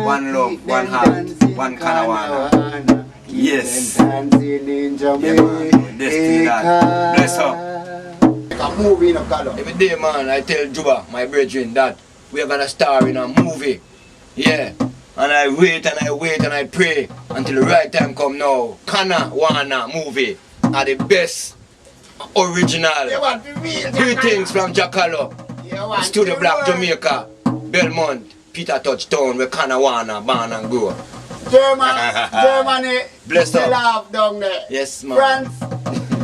one love, one heart, one Canawana. Yes. Yeah, man. Destiny that. Bless up. A movie in a color. Every day, man, I tell Juba, my brethren, that we are gonna star in a movie. Yeah. And I wait and I wait and I pray until the right time come now. Canawana movie are the best original. Greetings from Jackalo, Studio Black, Jamaica, Belmont, Peter Touchtown, where Canawana, born and grow. Germany, bless up. Love down there. Yes, man. France,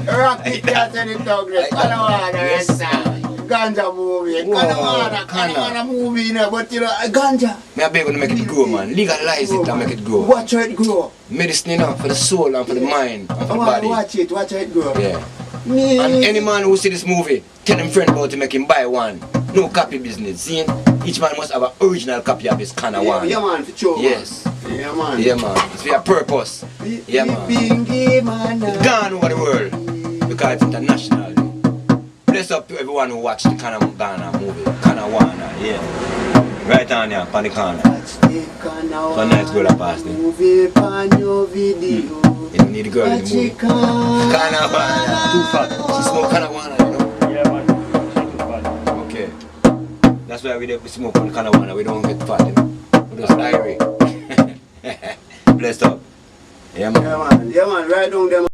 Rocket Cat and it down there. Canawana, yes, man. Ganja movie. Canawana movie, you know, but you know, ganja. Me I beg you to make it grow, man. Legalize it and make it grow. Watch how it grow. Medicine, you know, for the soul and for the mind and for the body. Watch how it grow. Yeah. And any man who see this movie, tell him friend about to make him buy one. No copy business. See, each man must have an original copy of his Canawana. Yeah, man, for sure. Yes. Yeah, man. Yeah, man. It's for a purpose. Yeah, man. It's gone over the world because it's international. Bless up to everyone who watched the Canawana movie. Canawana, yeah. Right on here, on the corner. So nice girl I passed there. You don't need a girl in the movie. Canawana. Too fat. She smoke Canawana, you know? Yeah, man. She's too fat. Okay. That's why we smoke on Canawana. We don't get fat, you know? We just diary. Blessed up. Yeah, man. Yeah, man. Right down there.